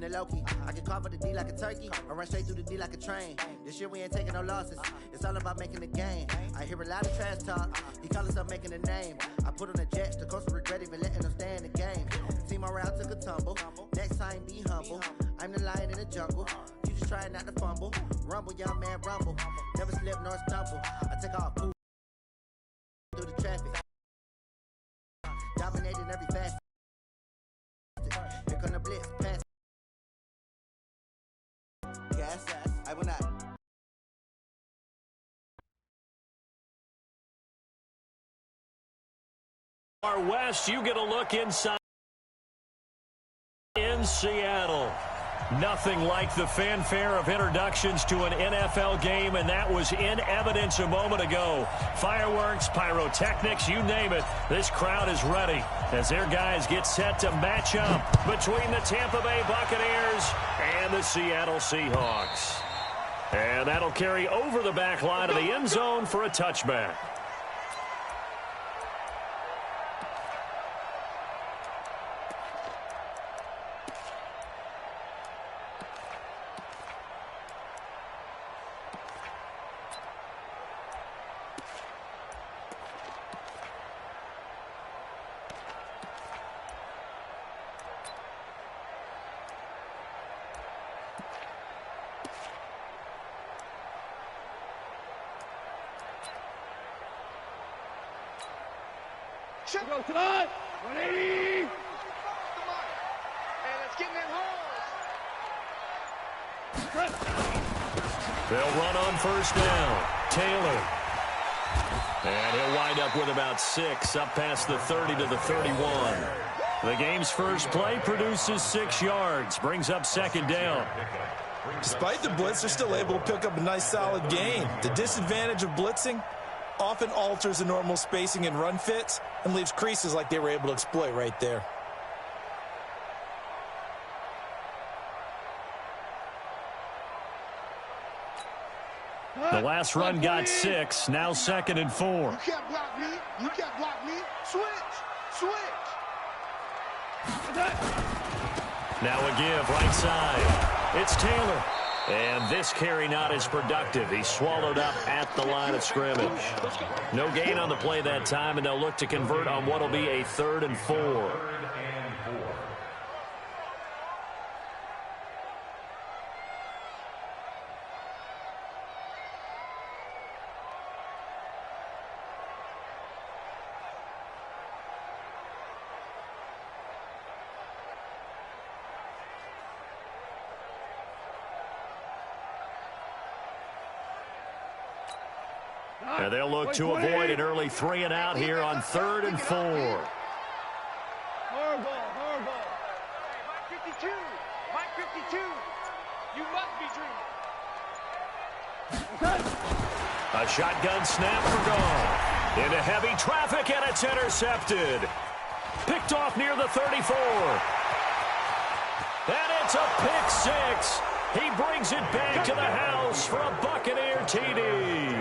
it low-key. I can carve for the D like a turkey, or run straight through the D like a train. This year we ain't taking no losses. It's all about making the game. I hear a lot of trash talk. He call himself making a name. I put on the Jets, the coach regret even letting them stay in the game. Team morale took a tumble. Next time, be humble. I'm the lion in the jungle. You just trying not to fumble. Rumble, young man, rumble. Never slip nor stumble. I take off through the traffic. Dominating every facet. Here come the blitz, pass. Yes, I will not. Far west, you get a look inside in Seattle. Nothing like the fanfare of introductions to an NFL game, and that was in evidence a moment ago. Fireworks, pyrotechnics, you name it. This crowd is ready as their guys get set to match up between the Tampa Bay Buccaneers and the Seattle Seahawks. And that'll carry over the back line of the end zone for a touchback. Go tonight. 180. And let's get in that hole. They'll run on first down. Taylor. And he'll wind up with about 6 up past the 30 to the 31. The game's first play produces 6 yards. Brings up second down. Despite the blitz, they're still able to pick up a nice solid gain. The disadvantage of blitzing often alters the normal spacing and run fits and leaves creases like they were able to exploit right there. The last run got 6. Now 2nd and 4. You can't block me. You can't block me. Switch. Now a give right side. It's Taylor. And this carry not as productive. He's swallowed up at the line of scrimmage. No gain on the play that time, and they'll look to convert on what will be a 3rd and 4. And they'll look to avoid an early 3 and out here on 3rd and 4. Hardball. Mike 52. Mike 52. You must be dreaming. A shotgun snap for Gone. Into heavy traffic, and it's intercepted. Picked off near the 34. And it's a pick 6. He brings it back to the house for a Buccaneer TD.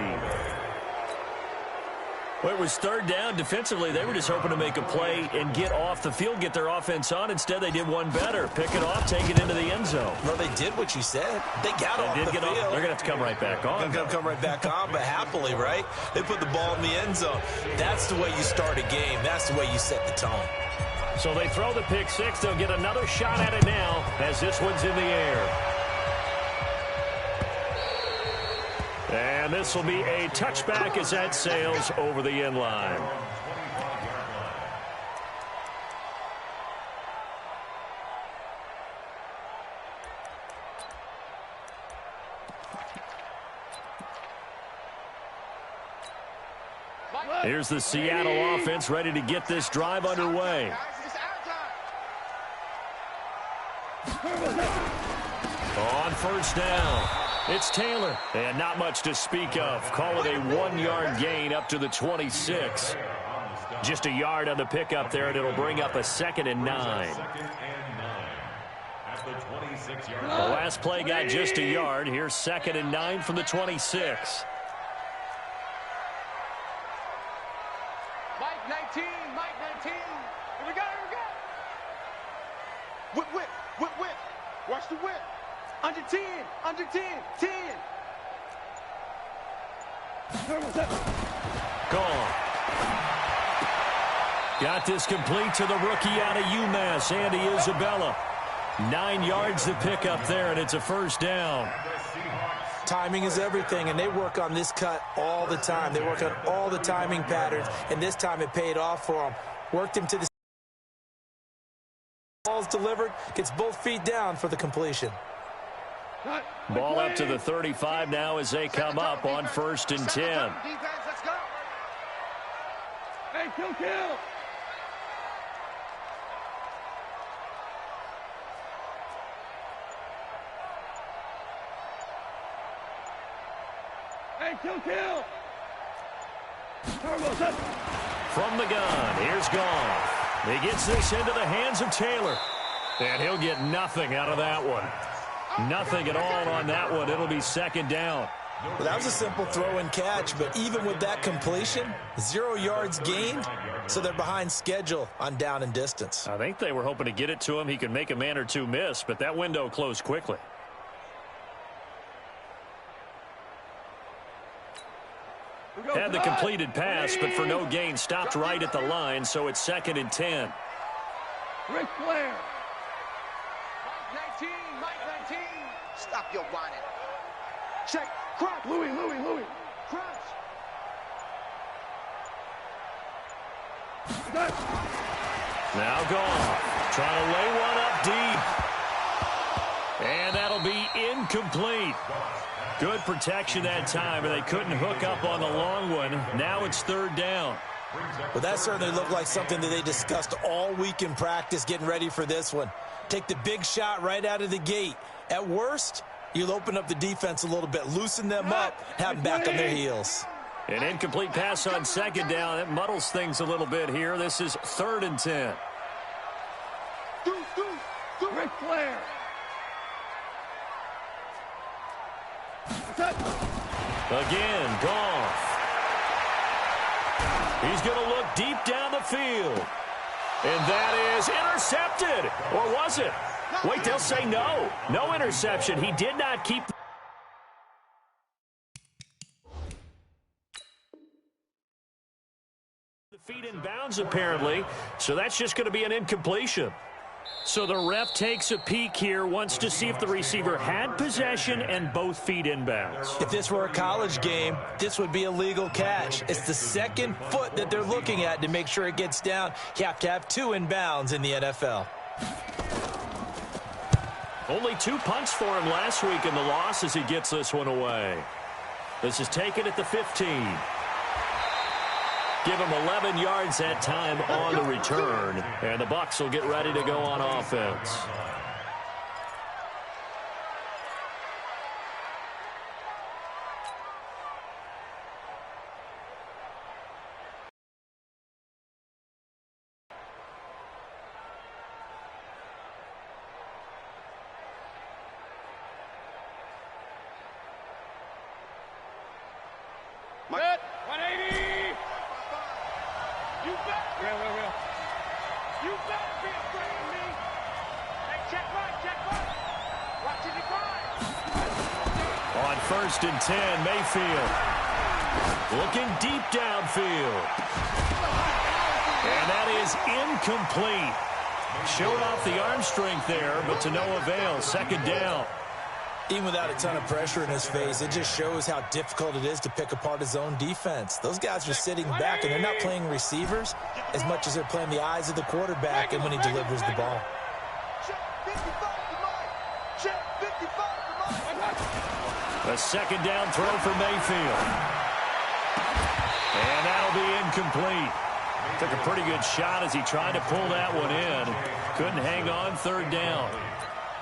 Well, it was 3rd down. Defensively, they were just hoping to make a play and get off the field, get their offense on. Instead, they did one better. Pick it off, take it into the end zone. Well, they did what you said. They got off the field. They're going to have to come right back on. They're going to come right back on, but happily, right? They put the ball in the end zone. That's the way you start a game. That's the way you set the tone. So they throw the pick 6. They'll get another shot at it now as this one's in the air. And this will be a touchback as that sails over the end line. Here's the Seattle offense ready to get this drive underway. On first down, it's Taylor. And not much to speak of. Call it a 1-yard gain up to the 26. Just a yard on the pickup there, and it'll bring up a 2nd and 9. The last play got just a yard. Here's 2nd and 9 from the 26. Mike 19, Mike 19. Here we go, here we go. Whip. Watch Watch the whip. Under 10, under 10, 10. Gone. Got this complete to the rookie out of UMass, Andy Isabella. 9 yards to pick up there, and it's a first down. Timing is everything, and they work on this cut all the time. They work on all the timing patterns, and this time it paid off for them. Worked him to the ball's delivered, gets both feet down for the completion. Ball up to the 35 now as they come up on 1st and 10. Defense, let's go. Hey, kill. Hey, kill. From the gun, here's Goff. He gets this into the hands of Taylor. And he'll get nothing out of that one. Nothing at all on that one. It'll be 2nd down. Well, that was a simple throw and catch, but even with that completion, 0 yards gained, so they're behind schedule on down and distance. I think they were hoping to get it to him. He could make a man or two miss, but that window closed quickly. Had the completed pass, but for no gain, stopped right at the line, so it's 2nd and 10. Ric Flair. Mike 19. Stop your whining. Check. Crunch. Louis. Crunch. Now Goff trying to lay one up deep. And that'll be incomplete. Good protection that time, and they couldn't hook up on the long one. Now it's 3rd down. Well, that certainly looked like something that they discussed all week in practice getting ready for this one. Take the big shot right out of the gate. At worst, you'll open up the defense a little bit, loosen them up, have them back on their heels. An incomplete pass on 2nd down. It muddles things a little bit here. This is 3rd and 10. Ric Flair. Again, Goff. He's going to look deep down the field. And that is intercepted. Or was it? Wait, they'll say no. No interception. He did not keep the feet in bounds, apparently. So that's just going to be an incompletion. So the ref takes a peek here, wants to see if the receiver had possession and both feet inbounds. If this were a college game, this would be a legal catch. It's the 2nd foot that they're looking at to make sure it gets down. You have to have 2 inbounds in the NFL. Only 2 punts for him last week in the loss as he gets this one away. This is taken at the 15. Give him 11 yards that time on the return. And the Bucs will get ready to go on offense. Set. 180. You better be afraid of me. Hey, check right. Watch it grind. On 1st and 10, Mayfield looking deep downfield. And that is incomplete. Showed off the arm strength there, but to no avail. 2nd down. Even without a ton of pressure in his face, it just shows how difficult it is to pick apart his own defense. Those guys are sitting back, and they're not playing receivers as much as they're playing the eyes of the quarterback and when he delivers the ball. A 2nd down throw for Mayfield. And that'll be incomplete. Took a pretty good shot as he tried to pull that one in. Couldn't hang on. 3rd down.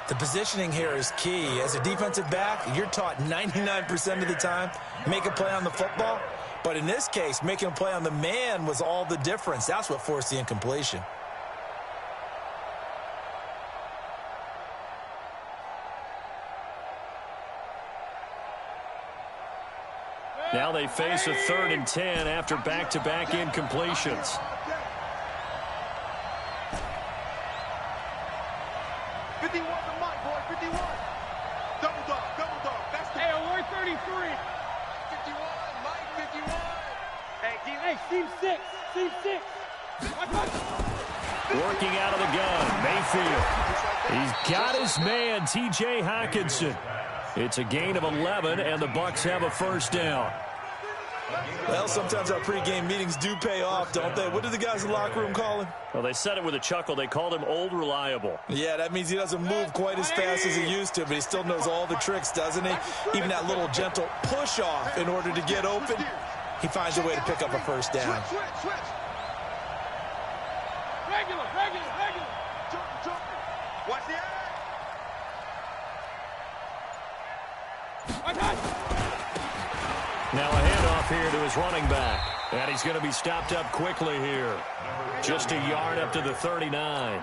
The positioning here is key. As a defensive back, you're taught 99% of the time, make a play on the football. But in this case, making a play on the man was all the difference. That's what forced the incompletion. Now they face a 3rd and 10 after back-to-back incompletions. Hey, seam 6. Seam 6. Working out of the gun, Mayfield. He's got his man, T.J. Hockenson. It's a gain of 11, and the Bucs have a first down. Well, sometimes our pregame meetings do pay off, don't they? What did the guys in the locker room call him? Well, they said it with a chuckle. They called him Old Reliable. Yeah, that means he doesn't move quite as fast as he used to, but he still knows all the tricks, doesn't he? Even that little gentle push-off in order to get open, he finds a way to pick up a first down. Regular. Watch the eye. Now a handoff here to his running back. And he's going to be stopped up quickly here. Just a yard up to the 39.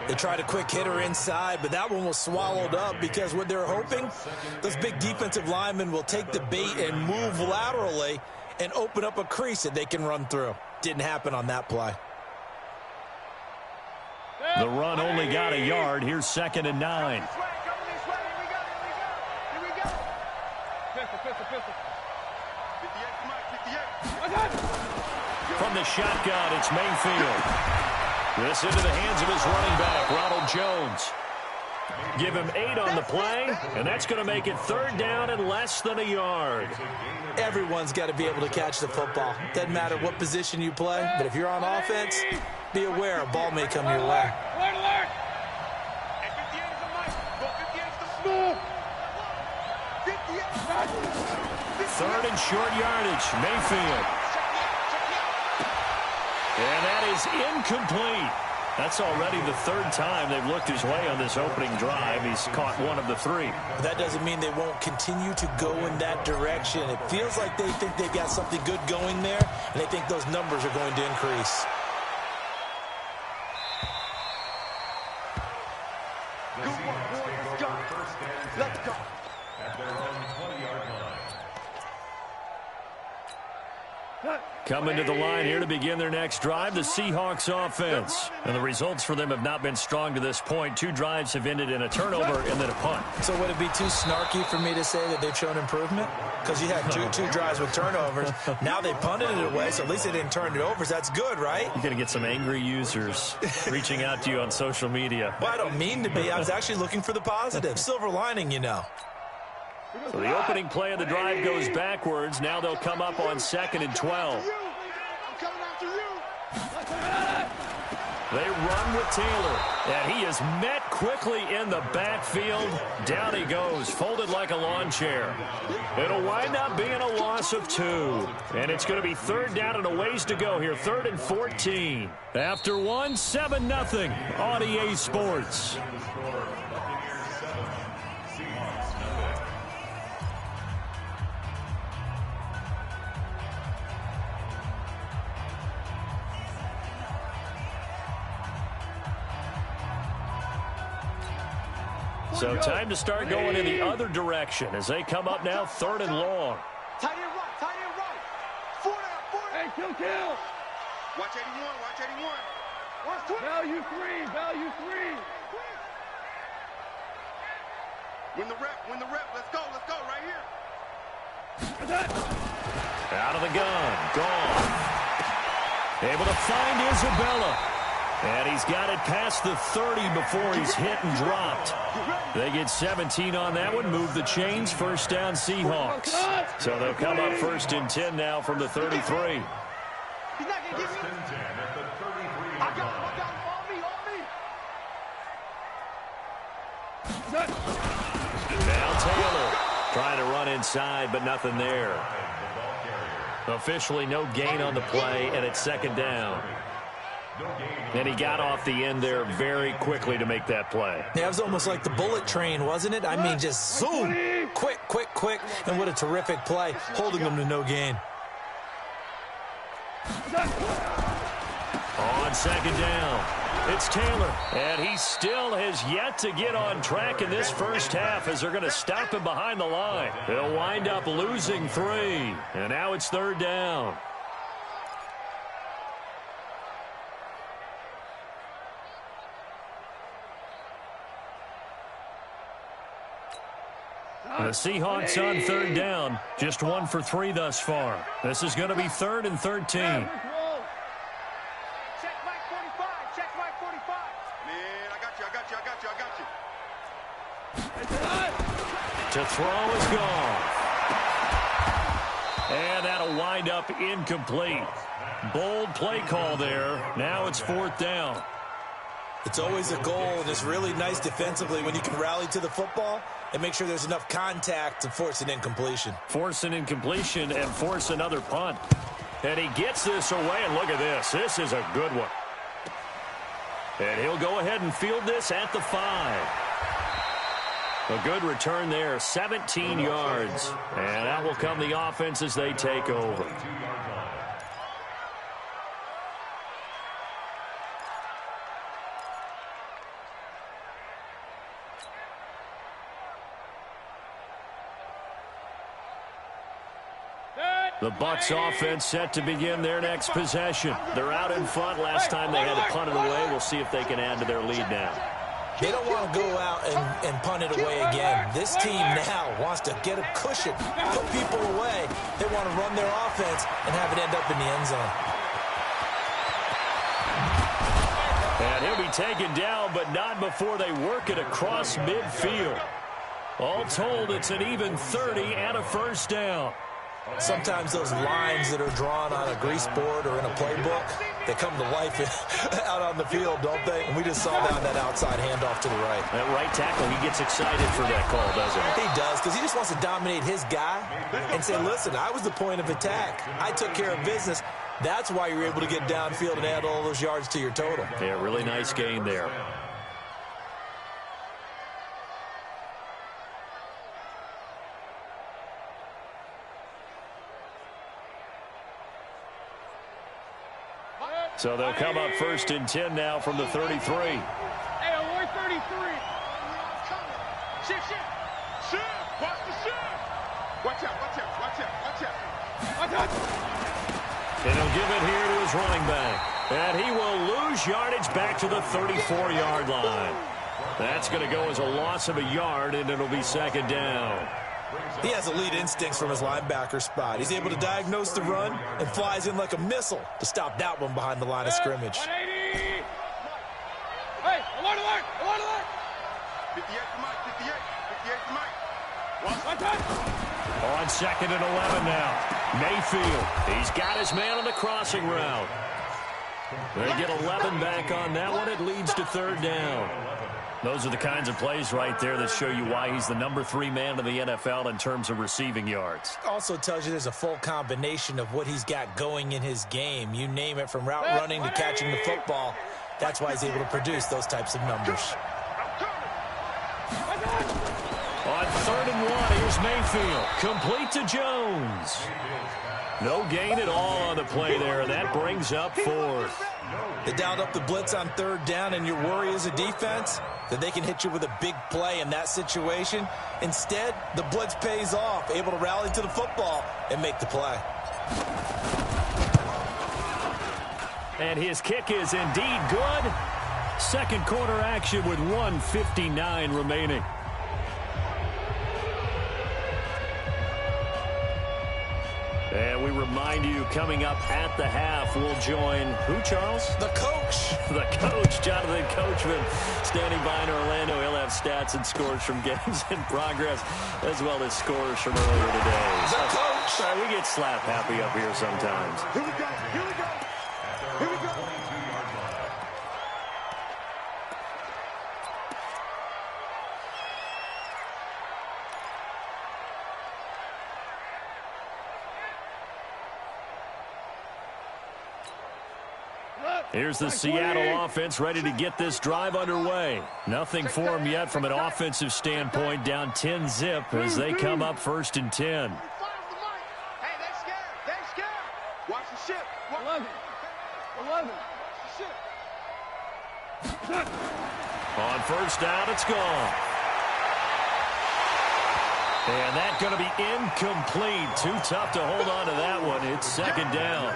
They tried a quick hitter inside, but that one was swallowed up because what they're hoping, those big defensive linemen will take the bait and move laterally and open up a crease that they can run through. Didn't happen on that play. The run only got a yard. Here's 2nd and 9. From the shotgun, it's Mayfield. This into the hands of his running back, Ronald Jones. Give him 8 on the play, and that's going to make it 3rd down and less than a yard. Everyone's got to be able to catch the football. Doesn't matter what position you play, but if you're on offense, be aware a ball may come your way. Alert! Third and short yardage, Mayfield. And that is incomplete. That's already the 3rd time they've looked his way on this opening drive. He's caught one of the 3. But that doesn't mean they won't continue to go in that direction. It feels like they think they've got something good going there, and they think those numbers are going to increase. Let's go. Coming to the line here to begin their next drive, the Seahawks offense. And the results for them have not been strong to this point. 2 drives have ended in a turnover and then a punt. So would it be too snarky for me to say that they've shown improvement? Because you had two drives with turnovers. Now they punted it away, so at least they didn't turn it over. So that's good, right? You're going to get some angry users reaching out to you on social media. Well, I don't mean to be. I was actually looking for the positive. Silver lining, you know. So the opening play of the drive goes backwards. Now they'll come up on 2nd and 12. I'm coming after you. They run with Taylor, and he is met quickly in the backfield. Down he goes, folded like a lawn chair. It'll wind up being a loss of 2. And it's going to be 3rd down and a ways to go here, 3rd and 14. After 1, 7-0 on EA Sports. So time to start going in the other direction as they come up now 3rd and long. Tight end right. 4 down. Hey, kill. Watch 81. Watch 20. Value 3. Win the rep. Let's go right here. Out of the gun, gone. Able to find Isabella. And he's got it past the 30 before he's hit and dropped. They get 17 on that one, move the chains, 1st down Seahawks. So they'll come up 1st and 10 now from the 33. He's not going to give me. I got him. On me. Now Taylor trying to run inside, but nothing there. Officially no gain on the play, and it's 2nd down. And he got off the end there very quickly to make that play. Yeah, it was almost like the bullet train, wasn't it? I mean, just zoom, quick, and what a terrific play, holding them to no gain. On 2nd down, it's Taylor, and he still has yet to get on track in this first half as they're going to stop him behind the line. They'll wind up losing 3, and now it's 3rd down. The Seahawks on third down, just 1 for 3 thus far. This is going to be 3rd and 13. Check Mike 45. Check Mike 45. Man, I got you. To throw is gone. And that'll wind up incomplete. Bold play call there. Now it's 4th down. It's always a goal, and it's really nice defensively when you can rally to the football and make sure there's enough contact to force an incompletion. Force an incompletion and force another punt. And he gets this away, and look at this. This is a good one. And he'll go ahead and field this at the 5. A good return there, 17 yards. And that will come the offense as they take over. The Bucs offense set to begin their next possession. They're out in front. Last time they had to punt it away. We'll see if they can add to their lead now. They don't want to go out and punt it away again. This team now wants to get a cushion, put people away. They want to run their offense and have it end up in the end zone. And he'll be taken down, but not before they work it across midfield. All told, it's an even 30 and a first down. Sometimes those lines that are drawn on a grease board or in a playbook, they come to life out on the field, don't they? And we just saw that on that outside handoff to the right. That right tackle, he gets excited for that call, doesn't he? He does, because he just wants to dominate his guy and say, listen, I was the point of attack. I took care of business. That's why you're able to get downfield and add all those yards to your total. Yeah, really nice gain there. So they'll come up 1st and 10 now from the 33. Hey, we're 33. Shift. Watch the shift. Watch out. And he'll give it here to his running back. And he will lose yardage back to the 34-yard line. That's going to go as a loss of a yard, and it'll be 2nd down. He has elite instincts from his linebacker spot. He's able to diagnose the run and flies in like a missile to stop that one behind the line of scrimmage. 180. Hey, alert. 58 to Mike. On 2nd and 11 now. Mayfield, he's got his man on the crossing route. They get 11 back on that one. It leads to 3rd down. Those are the kinds of plays right there that show you why he's the number 3 man in the NFL in terms of receiving yards. Also tells you there's a full combination of what he's got going in his game. You name it, from route running to catching the football. That's why he's able to produce those types of numbers. On 3rd and 1, here's Mayfield. Complete to Jones. No gain at all on the play there. That brings up 4th. They dialed up the blitz on 3rd down, and your worry as a defense that they can hit you with a big play in that situation. Instead, the blitz pays off, able to rally to the football and make the play. And his kick is indeed good. 2nd quarter action with 1:59 remaining. And we remind you, coming up at the half, we'll join who, Charles? The coach. The coach, Jonathan Coachman, standing by in Orlando. He'll have stats and scores from games in progress, as well as scores from earlier today. The coach. Sorry, we get slap happy up here sometimes. Here we go. Here's the Seattle offense ready to get this drive underway. Nothing for them yet from an offensive standpoint. Down 10-zip as they come up 1st and 10. Hey, they scared. Watch the ship. 11. On 1st down, it's gone. And that's going to be incomplete. Too tough to hold on to that one. It's 2nd down.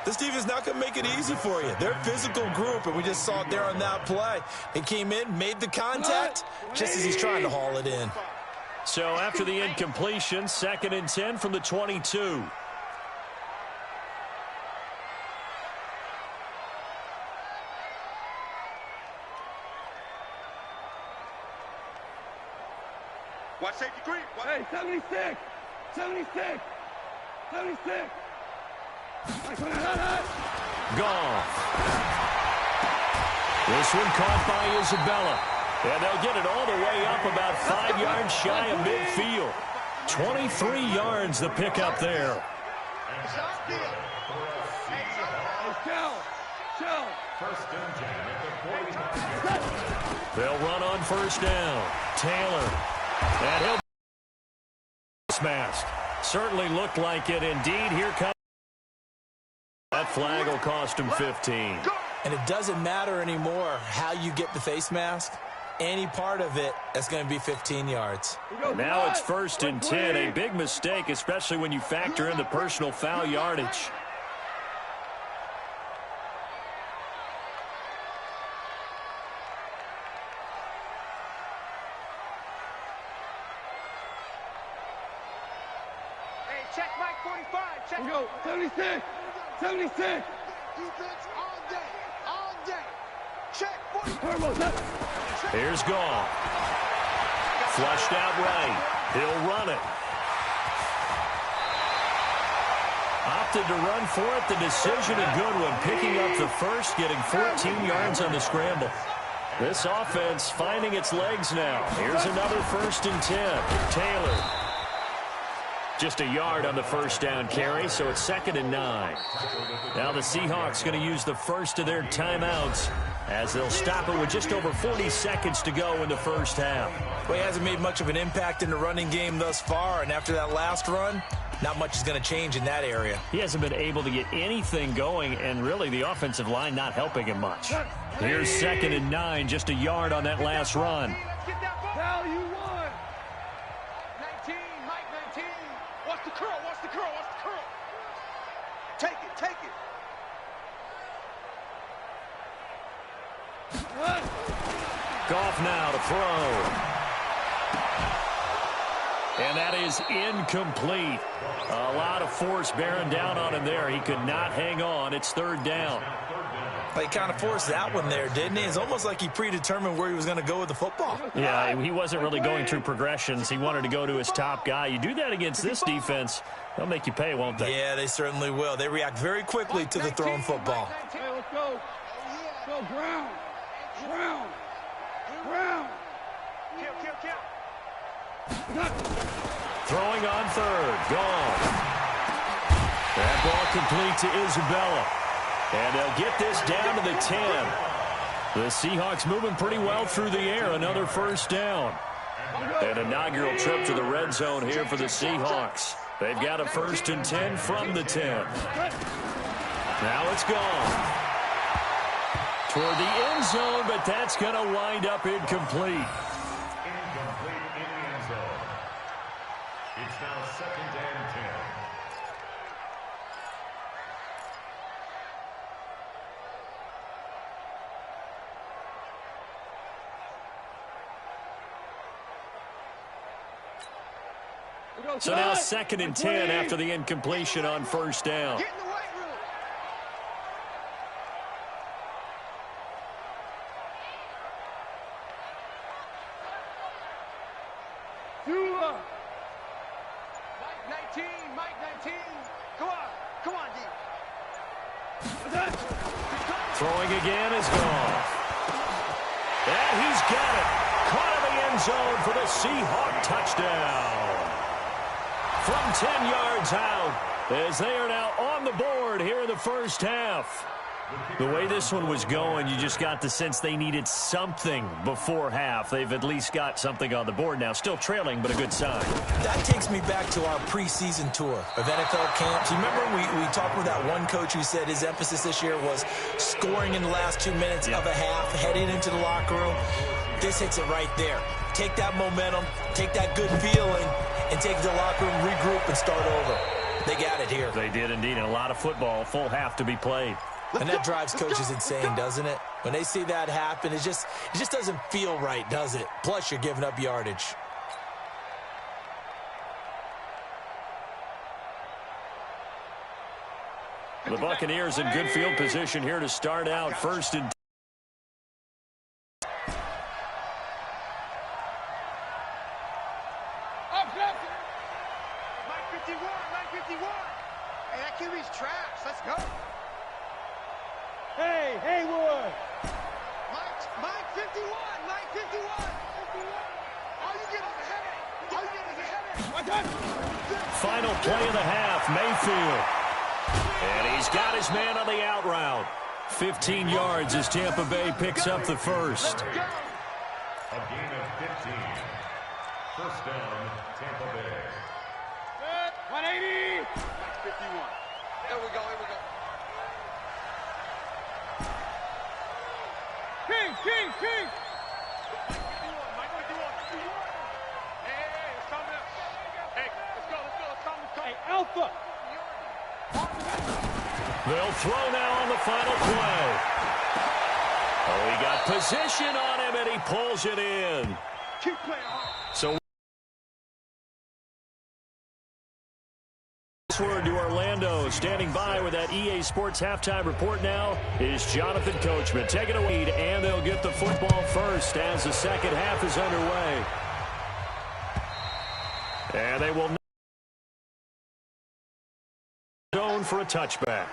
This defense not going to make it easy for you. They're a physical group, and we just saw it there on that play. He came in, made the contact, just as he's trying to haul it in. So after the incompletion, 2nd and 10 from the 22. Watch safety green. Hey, 76. 76. 76. Gone. This one caught by Isabella. And they'll get it all the way up about 5 yards shy of midfield. 23 yards the pickup there. They'll run on 1st down. Taylor. And he'll smashed. Certainly looked like it indeed. Here comes. That flag will cost him 15. And it doesn't matter anymore how you get the face mask. Any part of it, that's going to be 15 yards. Now it's 1st and 10. A big mistake, especially when you factor in the personal foul yardage. Hey, check Mike 45. Check. We go. 76. 76. Defense all day. All day. Check 45. Turbo. Here's Goff. Flushed out right. He'll run it. Opted to run for it. The decision a good one. Picking up the first, getting 14 yards on the scramble. This offense finding its legs now. Here's another 1st and 10. Taylor. Just a yard on the 1st down carry, so it's 2nd and 9. Now the Seahawks going to use the first of their timeouts as they'll stop it with just over 40 seconds to go in the 1st half. Well, he hasn't made much of an impact in the running game thus far, and after that last run, not much is going to change in that area. He hasn't been able to get anything going, and really the offensive line not helping him much. Here's 2nd and 9, just a yard on that last run. Value one. 19, Mike 19. Watch the curl, watch the curl, watch the curl. Take it, take it. Goff now to throw. And that is incomplete. A lot of force bearing down on him there. He could not hang on. It's 3rd down. He kind of forced that one there, didn't he? It's almost like he predetermined where he was going to go with the football. Yeah, he wasn't really going through progressions. He wanted to go to his top guy. You do that against this defense, they'll make you pay, won't they? Yeah, they certainly will. They react very quickly to the thrown football. Hey, let's go. Go, ground. Ground. Ground. Kill, kill, kill. Throwing on 3rd. Gone. That ball complete to Isabella. And they'll get this down to the 10. The Seahawks moving pretty well through the air. Another 1st down. An inaugural trip to the red zone here for the Seahawks. They've got a 1st and 10 from the 10. Now it's gone. Toward the end zone, but that's going to wind up incomplete. Incomplete in the end zone. It's now 2nd and 10. So now 2nd and 10 after the incompletion on 1st down. Get in the weight room. Mike 19, Mike 19. Come on, come on, D. Throwing again is gone. And he's got it. Caught in the end zone for the Seahawk touchdown. From 10 yards out, as they are now on the board here in the 1st half. The way this one was going, you just got the sense they needed something before half. They've at least got something on the board now. Still trailing, but a good sign. That takes me back to our preseason tour of NFL camps. You remember we talked with that one coach who said his emphasis this year was scoring in the last 2 minutes of a half, heading into the locker room. This hits it right there. Take that momentum, take that good feeling, and take the locker room, regroup, and start over. They got it here. They did indeed, and a lot of football, full half to be played. And that drives coaches insane, doesn't it? When they see that happen, it just doesn't feel right, does it? Plus, you're giving up yardage. The Buccaneers in good field position here to start out. First and 10. Hey, that QB's trash. Let's go. Hey, Haywood. Mike 51. Mike 51. All you get is a headache. All you get is a headache. Final play of the half, Mayfield. And he's got his man on the out route. 15 yards as Tampa Bay picks up the first. A gain of 15. First down, Tampa Bay. 180. Mike 51. Here we go. King. Mike 51. Hey, it's coming up. Hey, let's go. Hey, Alpha. They'll throw now on the final play. Oh, he got position on him, and he pulls it in. Keep playing hard. So word to Orlando. Standing by with that EA Sports halftime report now is Jonathan Coachman. Take it away, and they'll get the football first as the second half is underway. And they will zone for a touchback.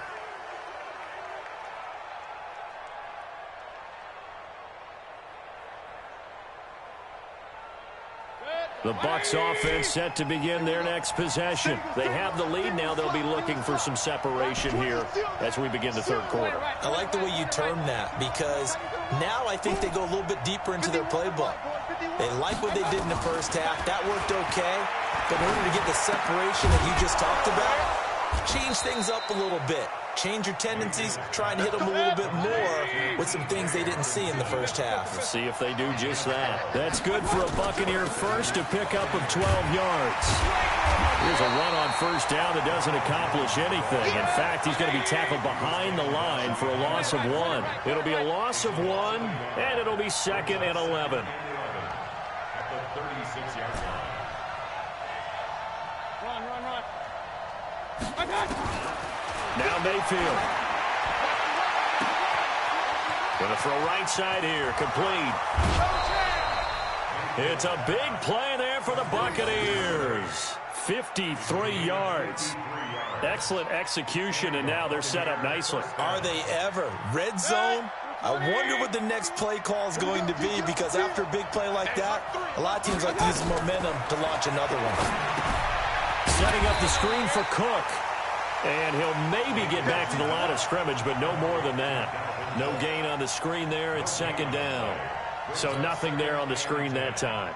The Bucs offense set to begin their next possession. They have the lead now. They'll be looking for some separation here as we begin the third quarter. I like the way you term that because now I think they go a little bit deeper into their playbook. They like what they did in the first half. That worked okay. But in order to get the separation that you just talked about, change things up a little bit. Change your tendencies, try and hit them a little bit more with some things they didn't see in the first half. We'll see if they do just that. That's good for a Buccaneer first, a pickup of 12 yards. Here's a run on first down that doesn't accomplish anything. In fact, he's going to be tackled behind the line for a loss of 1. It'll be a loss of 1, and it'll be 2nd and 11. At the 36-yard line. Run. Now Mayfield. Going to throw right side here. Complete. It's a big play there for the Buccaneers. 53 yards. Excellent execution, and now they're set up nicely. Are they ever? Red zone? I wonder what the next play call is going to be because after a big play like that, a lot of teams like to use momentum to launch another one. Setting up the screen for Cook. And he'll maybe get back to the line of scrimmage, but no more than that. No gain on the screen there. It's 2nd down. So nothing there on the screen that time.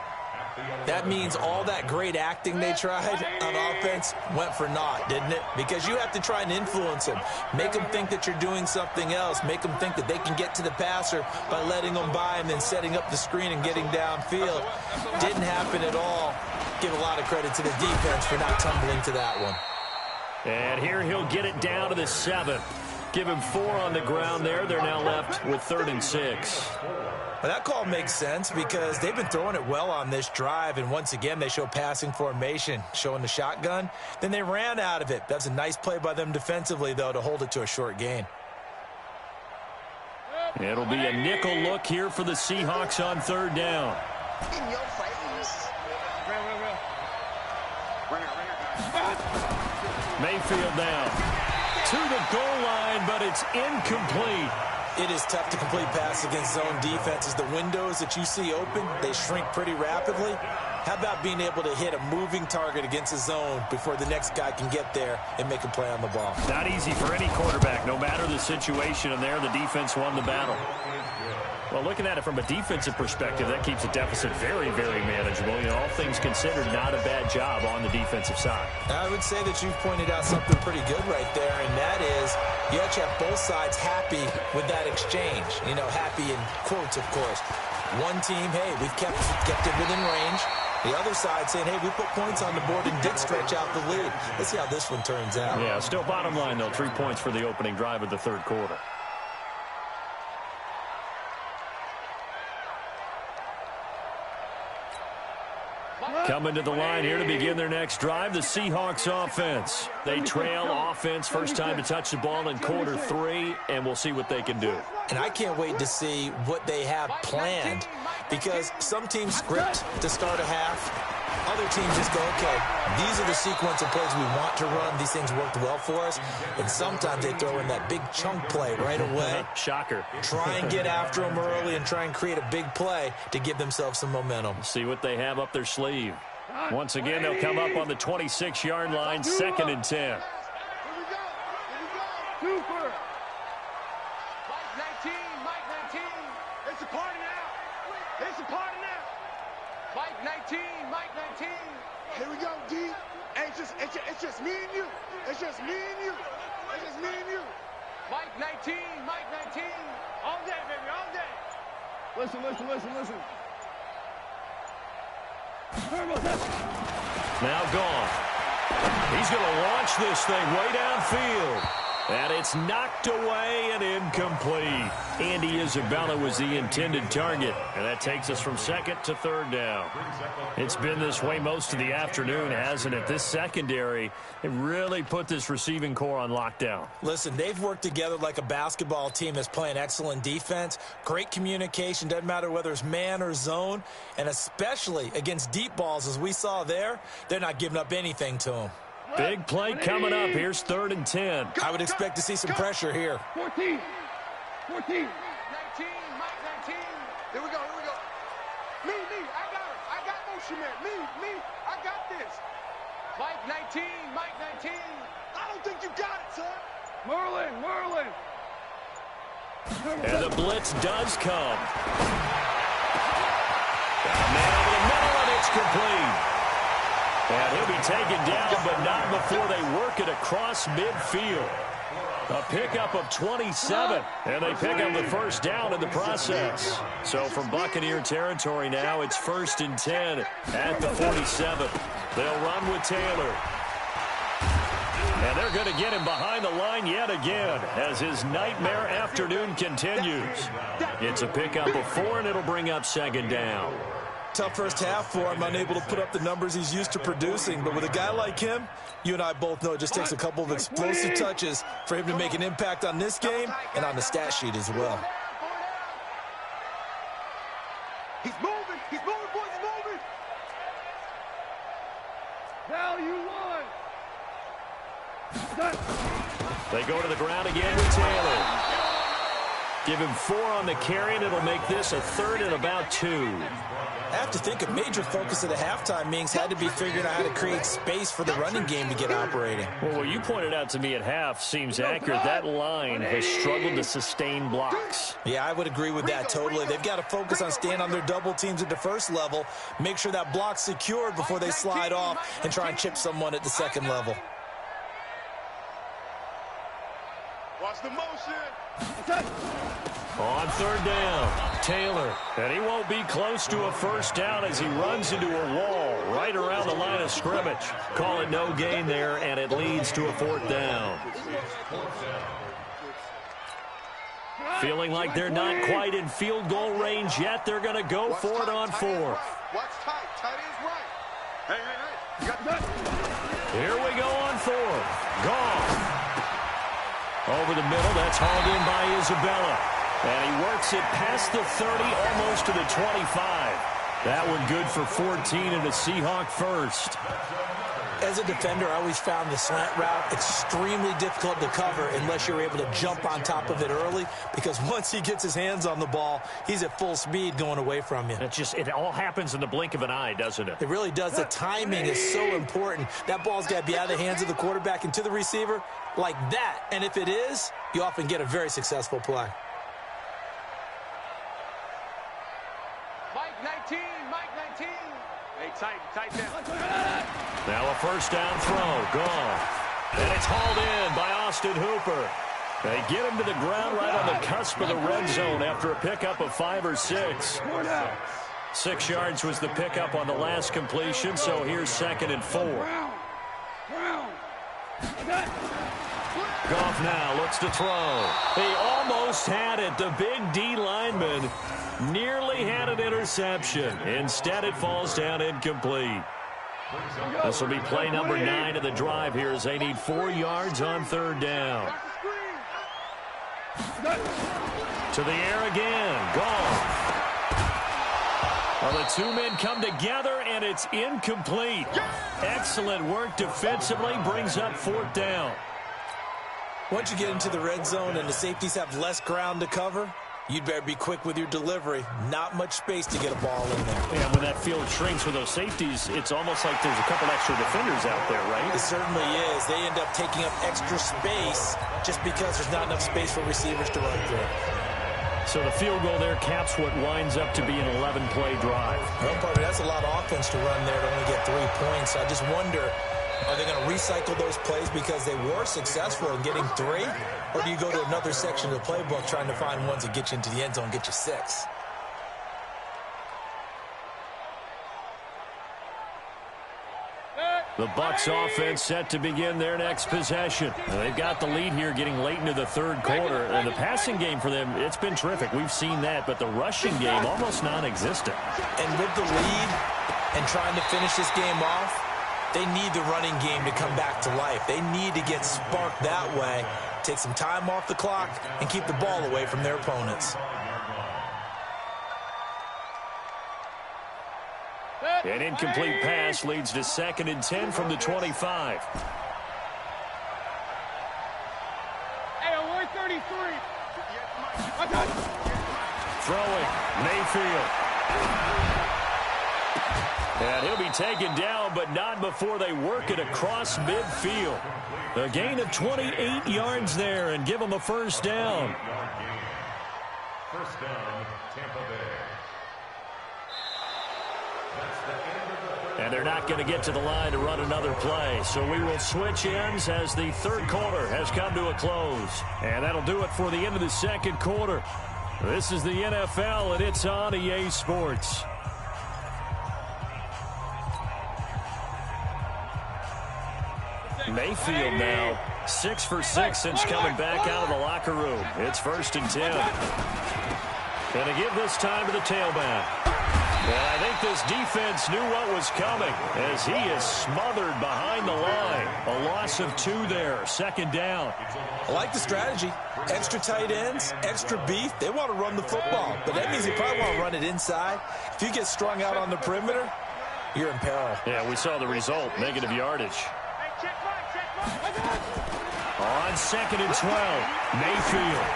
That means all that great acting they tried on offense went for naught, didn't it? Because you have to try and influence them. Make them think that you're doing something else. Make them think that they can get to the passer by letting them by and then setting up the screen and getting downfield. Didn't happen at all. Give a lot of credit to the defense for not tumbling to that one. And here he'll get it down to the 7. Give him 4 on the ground there. They're now left with 3rd and 6. Well, that call makes sense because they've been throwing it well on this drive, and once again they show passing formation, showing the shotgun. Then they ran out of it. That's a nice play by them defensively, though, to hold it to a short gain. It'll be a nickel look here for the Seahawks on 3rd down. In your face. Mayfield now to the goal line, but it's incomplete. It is tough to complete pass against zone defenses. The windows that you see open, they shrink pretty rapidly. How about being able to hit a moving target against a zone before the next guy can get there and make a play on the ball? Not easy for any quarterback, no matter the situation, and there the defense won the battle. Well, looking at it from a defensive perspective, that keeps the deficit very, very manageable. You know, all things considered, not a bad job on the defensive side. I would say that you've pointed out something pretty good right there, and that is you have to have both sides happy with that exchange. You know, happy in quotes, of course. One team, hey, we've kept it within range. The other side saying, hey, we put points on the board and did stretch out the lead. Let's see how this one turns out. Yeah, still bottom line, though, 3 points for the opening drive of the 3rd quarter. Coming to the line here to begin their next drive, the Seahawks offense. They trail offense, first time to touch the ball in quarter 3, and we'll see what they can do. And I can't wait to see what they have planned, because some teams script to start a half. Other teams just go, okay, these are the sequence of plays we want to run. These things worked well for us. And sometimes they throw in that big chunk play right away. Shocker. Try and get after them early and try and create a big play to give themselves some momentum. See what they have up their sleeve. Once again, they'll come up on the 26-yard line, 2nd and 10. Here we go. Super. Mike 19, Mike 19. It's a party now. It's a party now. Mike 19, Mike 19. Here we go, D. Hey, it's just me and you. It's just me and you. It's just me and you. Mike 19, Mike 19. All day, baby, all day. Listen. Now gone. He's going to launch this thing way downfield. And it's knocked away and incomplete. Andy Isabella was the intended target. And that takes us from 2nd to 3rd down. It's been this way most of the afternoon, hasn't it? This secondary, it really put this receiving core on lockdown. Listen, they've worked together like a basketball team that's playing excellent defense. Great communication, doesn't matter whether it's man or zone. And especially against deep balls, as we saw there, they're not giving up anything to them. Big play coming up. Here's 3rd and 10. I would expect to see some pressure here. 14. 19, Mike 19. Here we go. Me, I got it. I got motion man. Me, I got this. Mike 19, Mike 19. I don't think you got it, son. Merlin. And the blitz does come. Man over the middle, and it's complete. And he'll be taken down, but not before they work it across midfield. A pickup of 27, and they pick up the first down in the process. So from Buccaneer territory now, it's 1st and 10 at the 47. They'll run with Taylor. And they're going to get him behind the line yet again as his nightmare afternoon continues. It's a pickup of 4, and it'll bring up 2nd down. Tough first half for him, unable to put up the numbers he's used to producing. But with a guy like him, you and I both know it just takes a couple of explosive touches for him to make an impact on this game and on the stat sheet as well. He's moving, boys, he's moving. Value 1. They go to the ground again with Taylor. Give him 4 on the carry, and it'll make this a 3rd and about 2. I have to think a major focus of the halftime meetings had to be figuring out how to create space for the running game to get operating. Well, what you pointed out to me at half seems accurate. That line has struggled to sustain blocks. Yeah, I would agree with that totally. They've got to focus on staying on their double teams at the first level, make sure that block's secured before they slide off and try and chip someone at the second level. Watch the motion. On 3rd down, Taylor. And he won't be close to a first down as he runs into a wall right around the line of scrimmage. Call it no gain there, and it leads to a 4th down. Feeling like they're not quite in field goal range yet. They're going to go for it on 4th. Watch tight. Tight ends right. Hey. You got that. Here we go on 4th. Gone. Over the middle, that's hauled in by Isabella. And he works it past the 30, almost to the 25. That one good for 14 and a Seahawk first. As a defender, I always found the slant route extremely difficult to cover unless you're able to jump on top of it early, because once he gets his hands on the ball, he's at full speed going away from you. It all happens in the blink of an eye, doesn't it? It really does. The timing is so important. That ball's got to be out of the hands of the quarterback and to the receiver like that. And if it is, you often get a very successful play. Mike 19. Hey, tight down. Now a first down throw, gone. And it's hauled in by Austin Hooper. They get him to the ground right on the cusp of the red zone after a pickup of 5 or 6. 6 yards was the pickup on the last completion, so here's 2nd and 4. Goff now looks to throw. He almost had it. The big D lineman nearly had an interception. Instead, it falls down incomplete. This will be play number 9 of the drive here as they need 4 yards on third down. To the air again. Goff. Well, the two men come together, and it's incomplete. Excellent work defensively. Brings up fourth down. Once you get into the red zone and the safeties have less ground to cover, you'd better be quick with your delivery. Not much space to get a ball in there. And when that field shrinks with those safeties, it's almost like there's a couple extra defenders out there, right? It certainly is. They end up taking up extra space just because there's not enough space for receivers to run through. So the field goal there caps what winds up to be an 11-play drive. Well, probably that's a lot of offense to run there to only get 3 points. I just wonder, are they going to recycle those plays because they were successful in getting 3? Or do you go to another section of the playbook trying to find ones that get you into the end zone and get you 6? The Bucs offense set to begin their next possession. They've got the lead here getting late into the third quarter. And the passing game for them, it's been terrific. We've seen that. But the rushing game, almost non-existent. And with the lead and trying to finish this game off, they need the running game to come back to life. They need to get sparked that way, take some time off the clock, and keep the ball away from their opponents. An incomplete pass leads to 2nd and 10 from the 25. Hey, we're 33. Throwing, Mayfield. And he'll be taken down, but not before they work it across midfield. A gain of 28 yards there and give them a first down. First down, Tampa Bay. And they're not going to get to the line to run another play. So we will switch ends as the third quarter has come to a close. And that'll do it for the end of the second quarter. This is the NFL, and it's on EA Sports. Mayfield now 6 for 6 since coming back out of the locker room. It's 1st and 10. Going to give this time to the tailback. And I think this defense knew what was coming as he is smothered behind the line. A loss of 2 there, 2nd down. I like the strategy. Extra tight ends, extra beef. They want to run the football, but that means they probably want to run it inside. If you get strung out on the perimeter, you're in peril. Yeah, we saw the result, negative yardage. On 2nd and 12, Mayfield.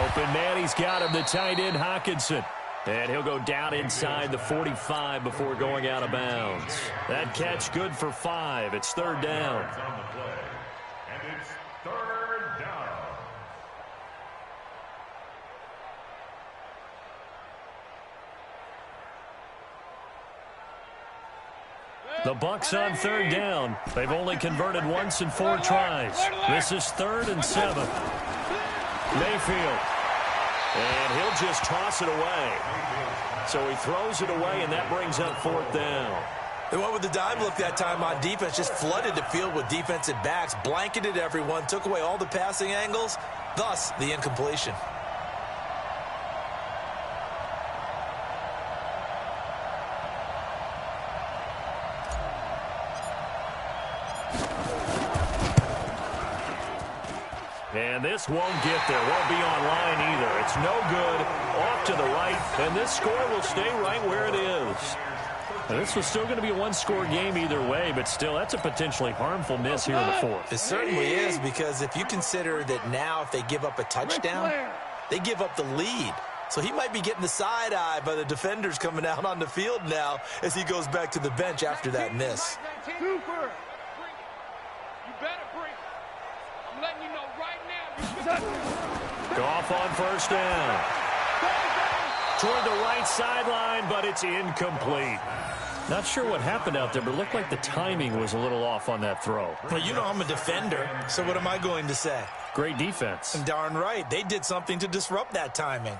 Open man, he's got him, the tight end, Hockenson. And he'll go down inside the 45 before going out of bounds. That catch good for 5. It's 3rd down. And it's 3rd down. The Bucs on 3rd down. They've only converted once in 4 tries. This is 3rd and 7. Mayfield. And he'll just toss it away. So he throws it away, and that brings up 4th down. They went with the dime look that time on defense, just flooded the field with defensive backs, blanketed everyone, took away all the passing angles, thus the incompletion. And this won't get there. Won't be online either. It's no good. Off to the right. And this score will stay right where it is. Now, this was still going to be a one-score game either way, but still, that's a potentially harmful miss here in the 4th. It certainly is, because if you consider that now if they give up a touchdown, they give up the lead. So he might be getting the side-eye by the defenders coming out on the field now as he goes back to the bench after that miss. Super. You better bring. I'm letting you know right now. Goff on 1st down. Toward the right sideline, but it's incomplete. Not sure what happened out there, but it looked like the timing was a little off on that throw. Well, you know I'm a defender, so what am I going to say? Great defense. Darn right. They did something to disrupt that timing.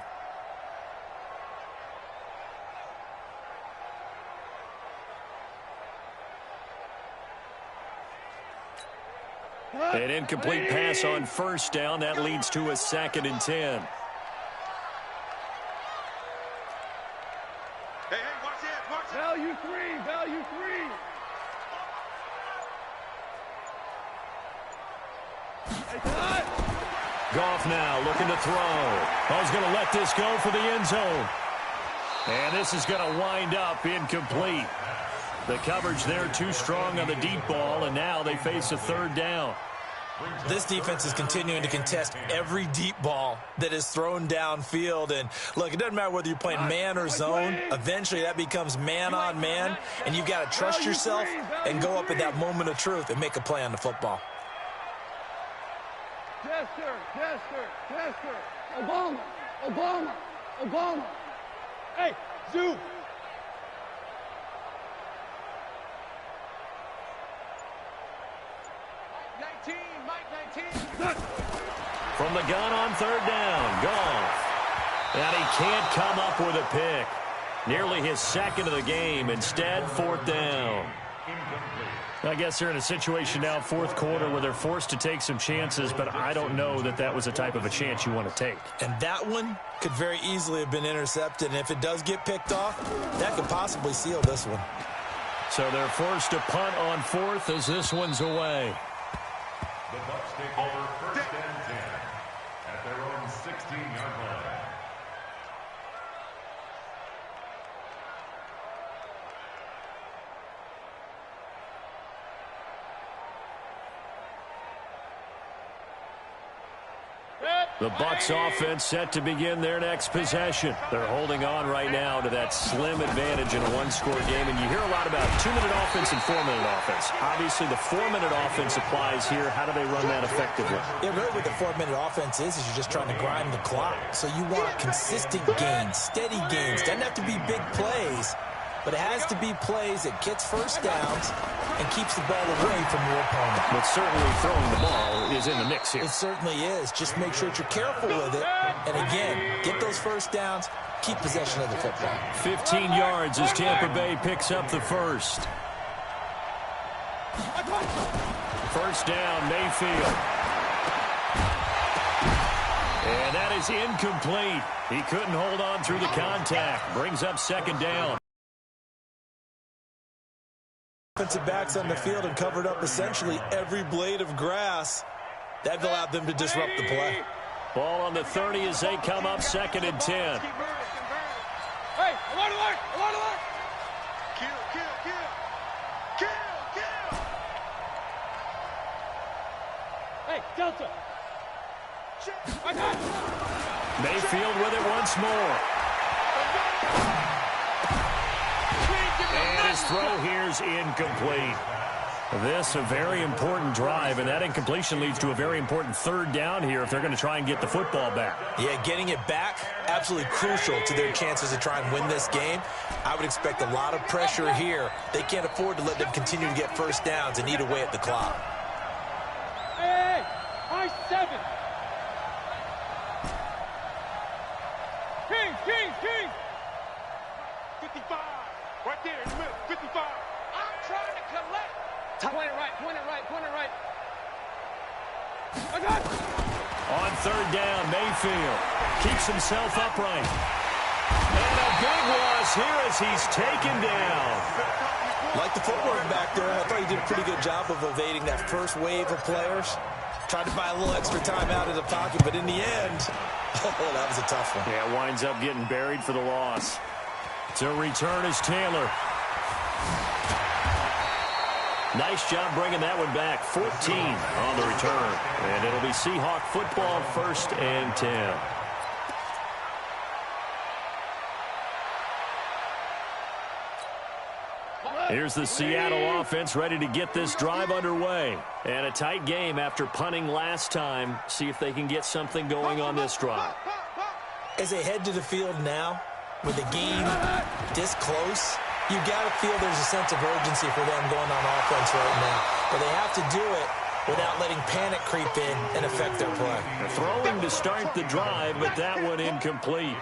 An incomplete pass on first down. That leads to a 2nd and 10. Hey, watch it, watch it. Value three, value three. Goff now looking to throw. He's going to let this go for the end zone. And this is going to wind up incomplete. The coverage there too strong on the deep ball, and now they face a 3rd down. This defense is continuing to contest every deep ball that is thrown downfield. And, look, it doesn't matter whether you're playing man or zone. Eventually that becomes man on man, and you've got to trust yourself and go up at that moment of truth and make a play on the football. Yes, sir. Yes, sir. Yes, sir. Obama. Obama. Obama. Hey, Zoo. From the gun on 3rd down, Goff. And he can't come up with a pick. Nearly his 2nd of the game. Instead, 4th down. I guess they're in a situation now, 4th quarter, where they're forced to take some chances, but I don't know that that was the type of a chance you want to take. And that one could very easily have been intercepted. And if it does get picked off, that could possibly seal this one. So they're forced to punt on 4th as this one's away. The Bucs take over 1st and 10 at their own 16-yard line. The Bucs offense set to begin their next possession. They're holding on right now to that slim advantage in a 1-score game. And you hear a lot about 2-minute offense and 4-minute offense. Obviously, the 4-minute offense applies here. How do they run that effectively? Yeah, really what the 4-minute offense is you're just trying to grind the clock. So you want consistent gains, steady gains. Doesn't have to be big plays, but it has to be plays that gets first downs and keeps the ball away from your opponent. But certainly throwing the ball is in the mix here. It certainly is. Just make sure that you're careful with it. And again, get those first downs, keep possession of the football. 15 yards as Tampa Bay picks up the first. First down, Mayfield. And that is incomplete. He couldn't hold on through the contact. Brings up 2nd down. Defensive backs on the field and covered up essentially every blade of grass. That allowed them to disrupt the play. Ball on the 30 as they come up 2nd and 10. Hey, alert, alert, alert, alert. Kill, kill, kill. Kill, kill. Hey, Delta. Mayfield with it once more. And his throw here's incomplete. This a very important drive, and that incompletion leads to a very important 3rd down here if they're going to try and get the football back. Yeah, getting it back, absolutely crucial to their chances to try and win this game. I would expect a lot of pressure here. They can't afford to let them continue to get first downs and eat away at the clock. Hey, high 7. King. 55. Right there in the middle. 55. I'm trying to collect. Point it right, point it right, point it right. I got it. On 3rd down, Mayfield keeps himself upright. And a big loss here as he's taken down. Like the footwork back there, I thought he did a pretty good job of evading that first wave of players. Tried to buy a little extra time out of the pocket, but in the end, oh, that was a tough one. Yeah, winds up getting buried for the loss. To return is Taylor. Nice job bringing that one back. 14 on the return. And it'll be Seahawk football 1st and 10. Here's the Seattle offense ready to get this drive underway. And a tight game after punting last time. See if they can get something going on this drive. As they head to the field now, with the game this close, you got to feel there's a sense of urgency for them going on offense right now. But they have to do it without letting panic creep in and affect their play. Throwing to start the drive, but that one incomplete.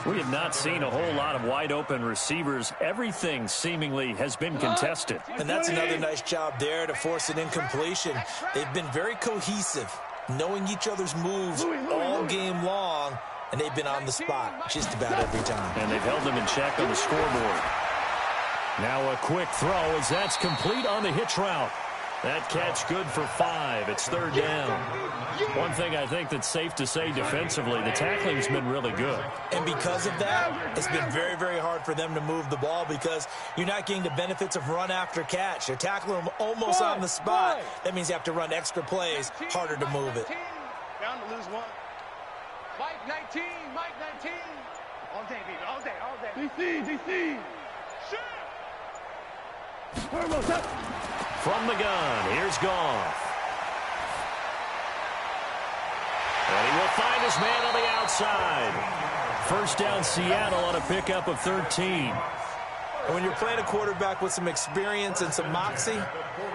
We have not seen a whole lot of wide-open receivers. Everything seemingly has been contested. And that's another nice job there to force an incompletion. They've been very cohesive, knowing each other's moves all game long, and they've been on the spot just about every time. And they've held them in check on the scoreboard. Now a quick throw as that's complete on the hitch route. That catch good for 5. It's third down. One thing I think that's safe to say defensively, the tackling's been really good. And because of that, it's been very, very hard for them to move the ball because you're not getting the benefits of run after catch. They're tackling them almost on the spot. That means you have to run extra plays, harder to move it. Down to lose 1. Mike 19, Mike 19. All day, baby, all day, all day. DC. Shit. Turbo, set. From the gun, here's Goff. And he will find his man on the outside. First down, Seattle on a pickup of 13. And when you're playing a quarterback with some experience and some moxie,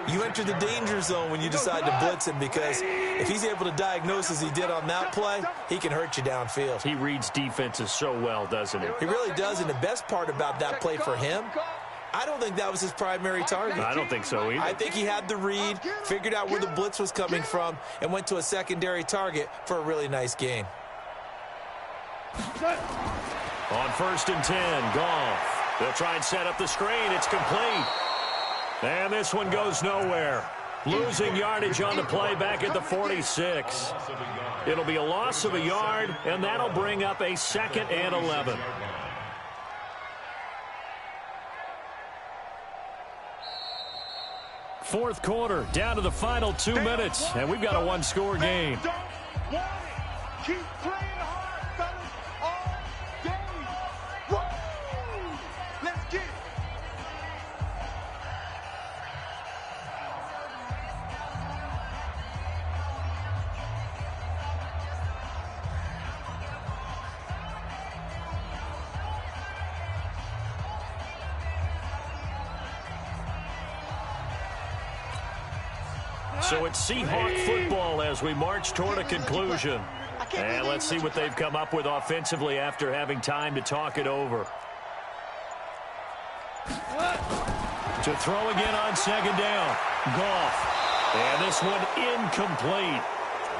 you enter the danger zone when you decide to blitz him because if he's able to diagnose as he did on that play, he can hurt you downfield. He reads defenses so well, doesn't he? He really does, and the best part about that play for him, I don't think that was his primary target. I don't think so either. I think he had the read, figured out where the blitz was coming from, and went to a secondary target for a really nice gain. On first and 10, Goff. They'll try and set up the screen. It's complete. And this one goes nowhere. Losing yardage on the play back at the 46. It'll be a loss of a yard, and that'll bring up a 2nd and 11. Fourth quarter, down to the final 2 minutes, and we've got a one-score game. Don't want it. Keep playing hard, fellas, all day. Woo! Let's get it. So it's Seahawk football as we march toward a conclusion. And let's see what they've come up with offensively after having time to talk it over. To throw again on second down. Goff. And this one incomplete.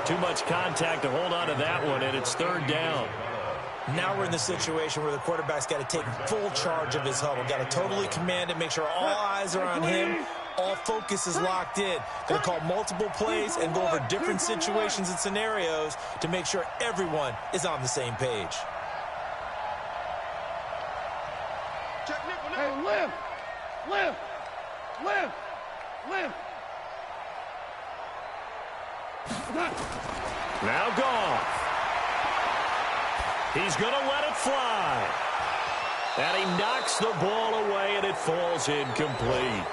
Too much contact to hold on to that one, and it's third down. Now we're in the situation where the quarterback's got to take full charge of his huddle. Got to totally command it, make sure all eyes are on him. All focus is locked in. Going to call multiple plays and go over different situations and scenarios to make sure everyone is on the same page. Hey, lift. Now Goff. He's going to let it fly. And he knocks the ball away, and it falls incomplete.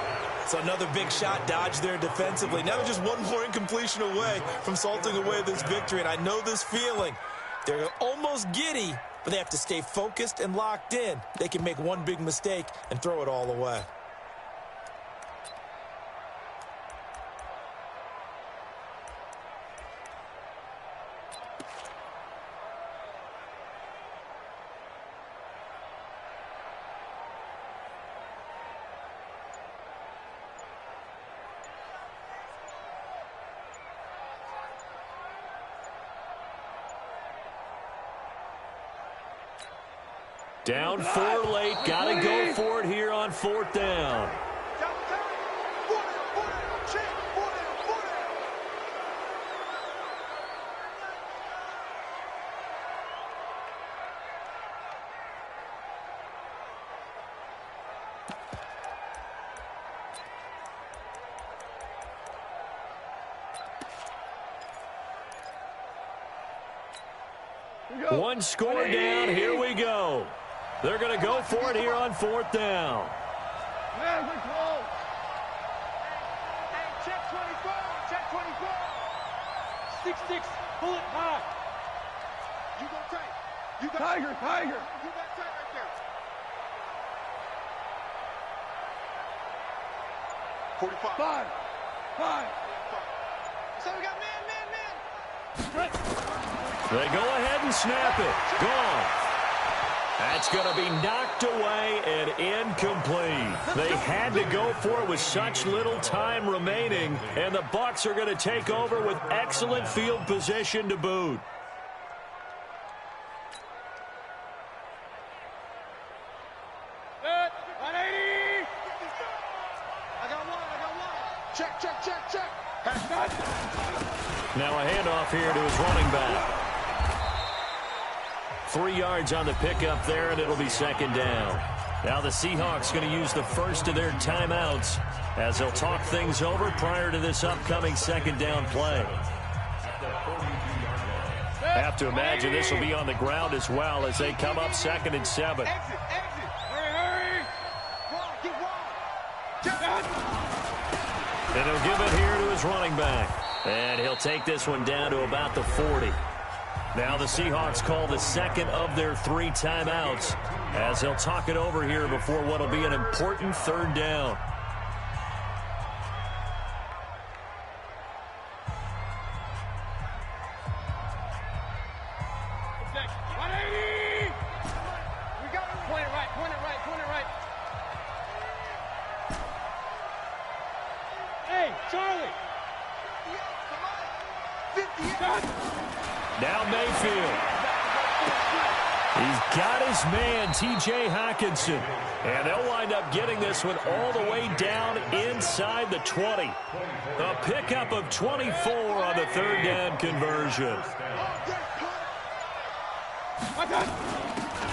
So another big shot dodged there defensively. Now just one more incompletion away from salting away this victory. And I know this feeling. They're almost giddy, but they have to stay focused and locked in. They can make one big mistake and throw it all away. Down 4 late. Got to go for it here on fourth down. One score down. Here we go. They're going to go for it here on fourth down. Man, we're close. Hey, check 24. Check 24. 6-6, pull it high. You go tight. You got Tiger. You got tight right there. 45. 5. So we got man. They go ahead and snap it. Gone. That's going to be knocked away and incomplete. They had to go for it with such little time remaining, and the Bucs are going to take over with excellent field position to boot. Check. Now a handoff here to his running back. 3 yards on the pickup there, and it'll be second down. Now the Seahawks going to use the first of their timeouts as they'll talk things over prior to this upcoming second down play. Have to imagine this will be on the ground as well as they come up 2nd and 7. Exit. Hurry. And he'll give it here to his running back. And he'll take this one down to about the 40. Now the Seahawks call the second of their 3 timeouts as they'll talk it over here before what will be an important third down. We got it. Point it right. Hey, Charlie. 58. Now Mayfield. He's got his man, T.J. Hockenson. And they'll wind up getting this one all the way down inside the 20. A pickup of 24 on the third down conversion.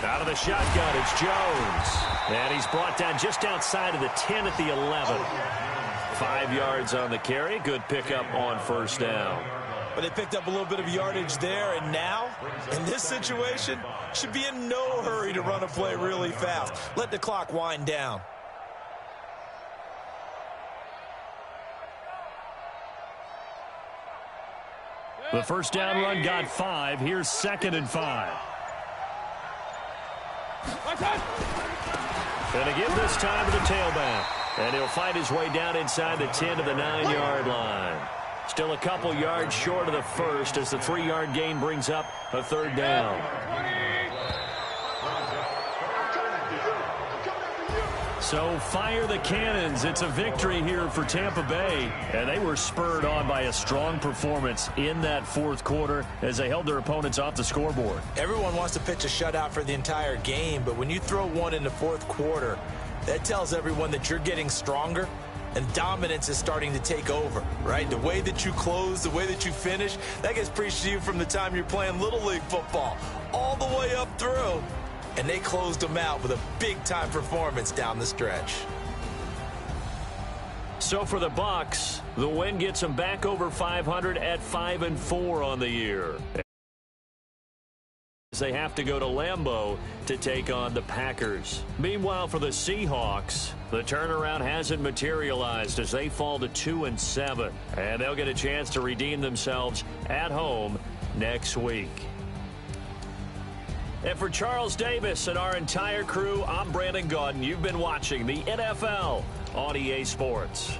Out of the shotgun, it's Jones. And he's brought down just outside of the 10 at the 11. 5 yards on the carry. Good pickup on first down. But they picked up a little bit of yardage there, and now, in this situation, should be in no hurry to run a play really fast. Let the clock wind down. The first down run got 5. Here's 2nd and 5. And to give this time to the tailback. And he'll find his way down inside the 10 to the 9-yard line. Still a couple yards short of the first as the 3-yard gain brings up a third down. So fire the cannons. It's a victory here for Tampa Bay. And they were spurred on by a strong performance in that fourth quarter as they held their opponents off the scoreboard. Everyone wants to pitch a shutout for the entire game, but when you throw one in the fourth quarter, that tells everyone that you're getting stronger and dominance is starting to take over, right? The way that you close, the way that you finish, that gets preached to you from the time you're playing Little League football all the way up through. And they closed them out with a big-time performance down the stretch. So for the Bucs, the win gets them back over 500 at 5-4 on the year. They have to go to Lambeau to take on the Packers. Meanwhile, for the Seahawks, the turnaround hasn't materialized as they fall to 2-7. And they'll get a chance to redeem themselves at home next week. And for Charles Davis and our entire crew, I'm Brandon Gaudin. You've been watching the NFL on EA Sports.